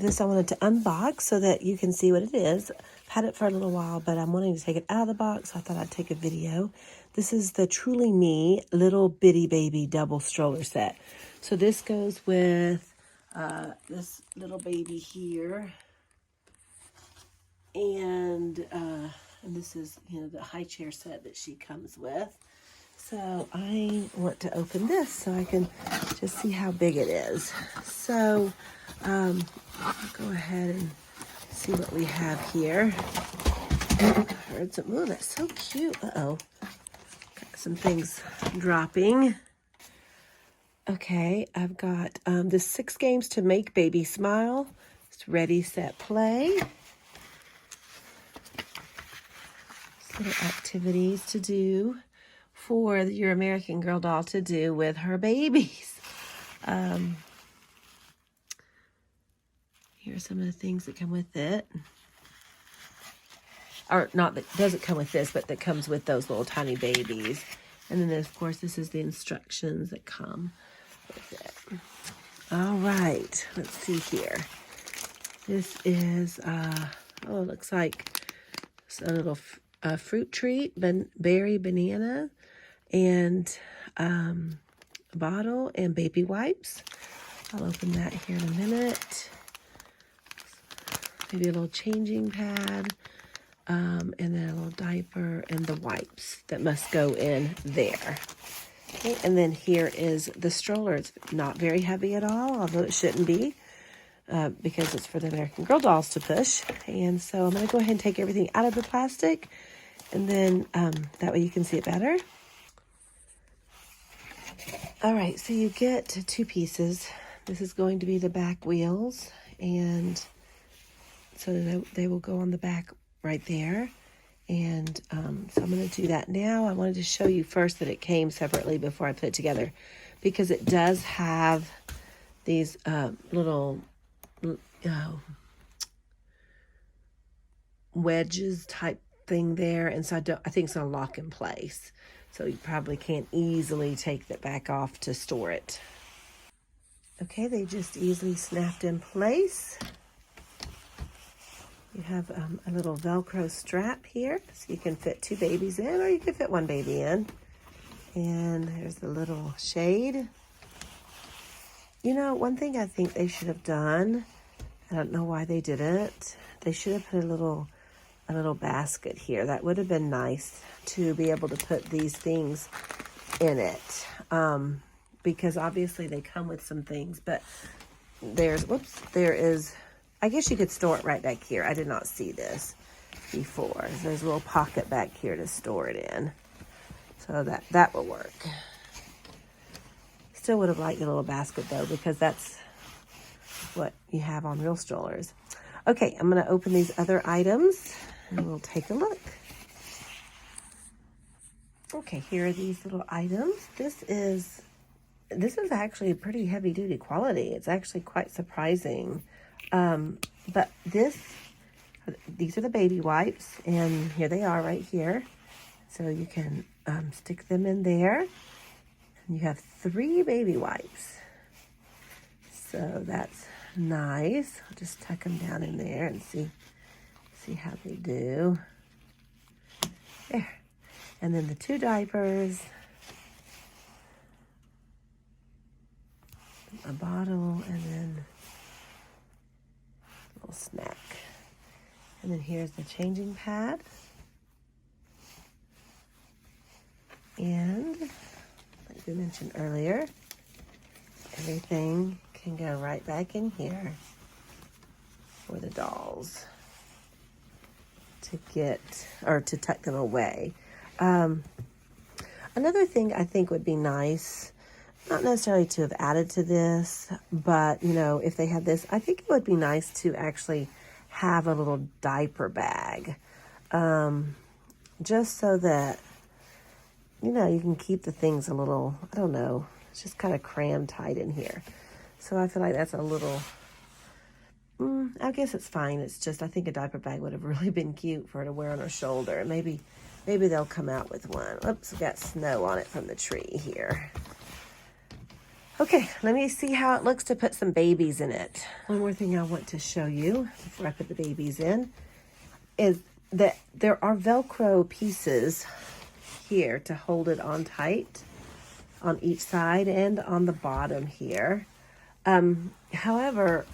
this I wanted to unbox so that you can see what it is. I've had it for a little while, but I'm wanting to take it out of the box. So I thought I'd take a video. This is the Truly Me Little Bitty Baby Double Stroller Set. So this goes with this little baby here. And this is, the high chair set that she comes with. So I want to open this so I can just see how big it is. So I'll go ahead and see what we have here. I heard some, oh, that's so cute. Uh-oh. Got some things dropping. Okay, I've got the 6 games to make baby smile. It's ready, set, play. Little activities to do for your American Girl doll to do with her babies. Here are some of the things that come with it. Or not that doesn't come with this, but that comes with those little tiny babies. And then, of course, this is the instructions that come with it. All right, let's see here. This is, it looks like it's a little fruit treat, berry banana, and a bottle and baby wipes. I'll open that here in a minute. Maybe a little changing pad, and then a little diaper and the wipes that must go in there. Okay, and then here is the stroller. It's not very heavy at all, although it shouldn't be, because it's for the American Girl dolls to push. And so I'm going to go ahead and take everything out of the plastic, and then that way you can see it better. All right, so you get 2 pieces. This is going to be the back wheels, and so they will go on the back right there. And so I'm going to do that now. I wanted to show you first that it came separately before I put it together, because it does have these little wedges type thing there, and so I think it's going to lock in place. So you probably can't easily take that back off to store it. Okay, they just easily snapped in place. You have a little Velcro strap here, so you can fit 2 babies in, or you can fit 1 baby in. And there's the little shade. One thing I think they should have done, I don't know why they didn't, they should have put a little basket here. That would have been nice to be able to put these things in it. Because obviously they come with some things, but there is, I guess you could store it right back here. I did not see this before. There's a little pocket back here to store it in. So that will work. Still would have liked a little basket though, because that's what you have on real strollers. Okay, I'm going to open these other items and we'll take a look. Okay, here are these little items. This is actually a pretty heavy duty quality. It's actually quite surprising. But these are the baby wipes, and here they are right here. So you can stick them in there. And you have 3 baby wipes. So that's nice. I'll just tuck them down in there and see how they do. There. And then the 2 diapers, a bottle, and then a little snack. And then here's the changing pad. And like we mentioned earlier, everything can go right back in here for the dolls to get, or to tuck them away. Another thing I think would be nice, not necessarily to have added to this, but if they had this, I think it would be nice to actually have a little diaper bag, just so that you can keep the things a little, I don't know, it's just kind of crammed tight in here. So I feel like that's a little, I guess it's fine. It's just, I think a diaper bag would have really been cute for her to wear on her shoulder. Maybe they'll come out with one. Oops, we got snow on it from the tree here. Okay, let me see how it looks to put some babies in it. One more thing I want to show you before I put the babies in is that there are Velcro pieces here to hold it on tight on each side and on the bottom here. However,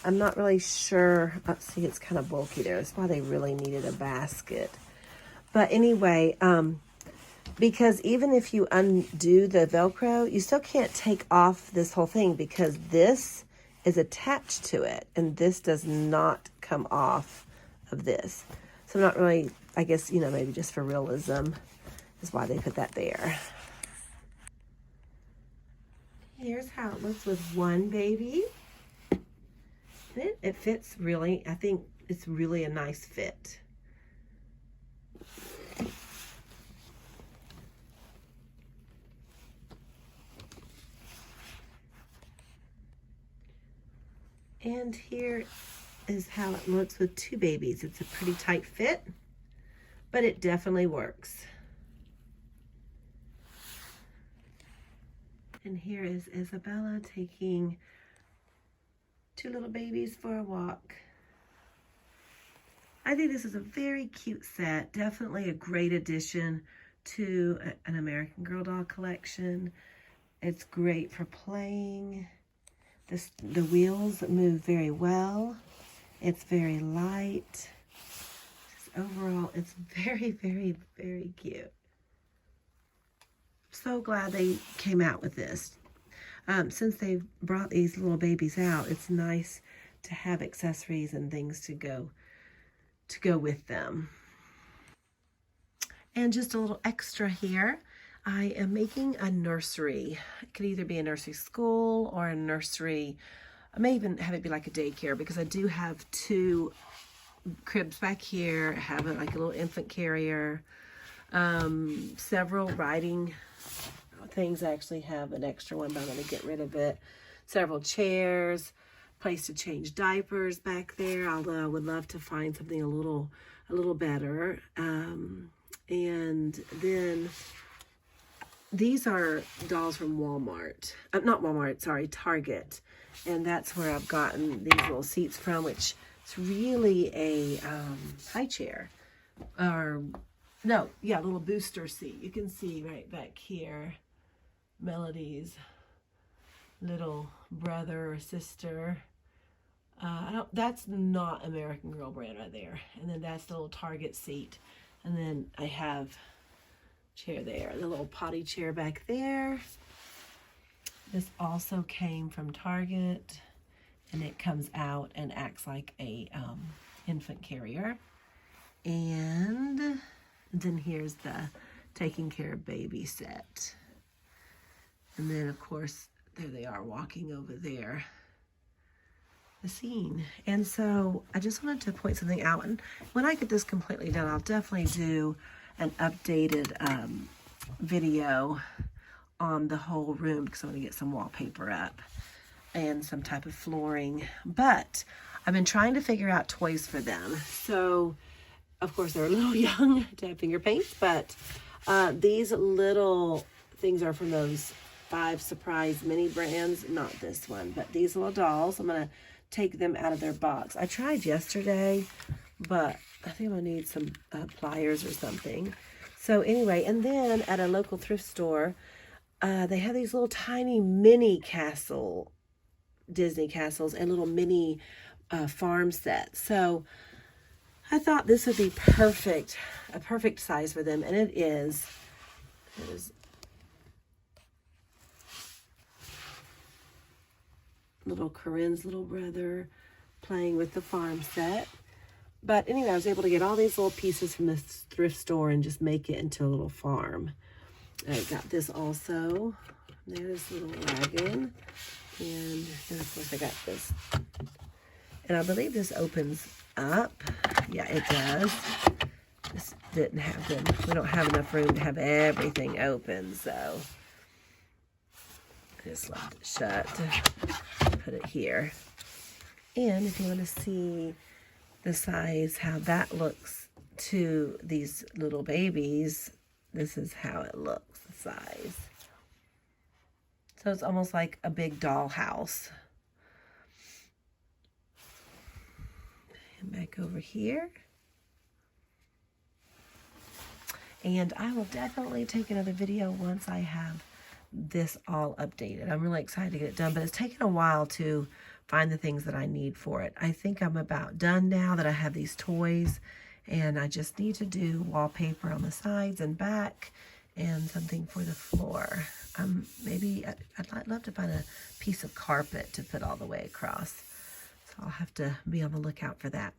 I'm not really sure. See, it's kind of bulky there. That's why they really needed a basket. But anyway, because even if you undo the Velcro, you still can't take off this whole thing because this is attached to it and this does not come off of this. So I'm not really, I guess, you know, maybe just for realism is why they put that there. Here's how it looks with one baby. And it fits really, I think it's really a nice fit. And here is how it looks with two babies. It's a pretty tight fit, but it definitely works. And here is Isabella taking two little babies for a walk. I think this is a very cute set. Definitely a great addition to an American Girl doll collection. It's great for playing. The wheels move very well. It's very light. Just overall, it's very, very, very cute. So glad they came out with this. Since they've brought these little babies out, it's nice to have accessories and things to go with them. And just a little extra here, I am making a nursery. It could either be a nursery school or a nursery. I may even have it be like a daycare because I do have two cribs back here. I have like a little infant carrier, several riding things. I actually have an extra one, but I'm going to get rid of it. Several chairs, place to change diapers back there, although I would love to find something a little better. And then these are dolls from Walmart. Not Walmart, sorry, Target. And that's where I've gotten these little seats from, which is really a high chair. Or, no, yeah, little booster seat. You can see right back here, Melody's little brother or sister. That's not American Girl brand right there. And then that's the little Target seat. And then I have chair there, the little potty chair back there. This also came from Target, and it comes out and acts like a infant carrier. And then here's the taking care of baby set. And then of course, there they are walking over there, the scene. And so I just wanted to point something out. And when I get this completely done, I'll definitely do an updated video on the whole room because I want to get some wallpaper up and some type of flooring. But I've been trying to figure out toys for them. So of course they're a little young to have finger paints, but these little things are from those 5 Surprise mini brands. Not this one, but these little dolls. I'm gonna take them out of their box. I tried yesterday, but I think I'm gonna need some pliers or something. So anyway, and then at a local thrift store, they have these little tiny mini Disney castles and little mini farm sets. So I thought this would be a perfect size for them, and it is. There's little Corinne's little brother playing with the farm set. But anyway, I was able to get all these little pieces from this thrift store and just make it into a little farm. I got this also. There's a little wagon. And then of course I got this. And I believe this opens up. Yeah, it does. This didn't have them. We don't have enough room to have everything open, so I just left it shut. Put it here. And if you want to see the size, how that looks to these little babies, this is how it looks, the size. So it's almost like a big dollhouse. And back over here. And I will definitely take another video once I have this all updated. I'm really excited to get it done, but it's taken a while to find the things that I need for it. I think I'm about done now that I have these toys, and I just need to do wallpaper on the sides and back and something for the floor. Maybe I'd love to find a piece of carpet to put all the way across. So I'll have to be on the lookout for that.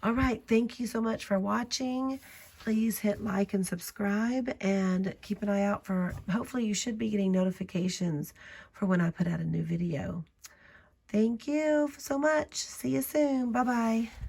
All right, thank you so much for watching. Please hit like and subscribe, and keep an eye out for, hopefully you should be getting notifications for when I put out a new video. Thank you so much. See you soon. Bye-bye.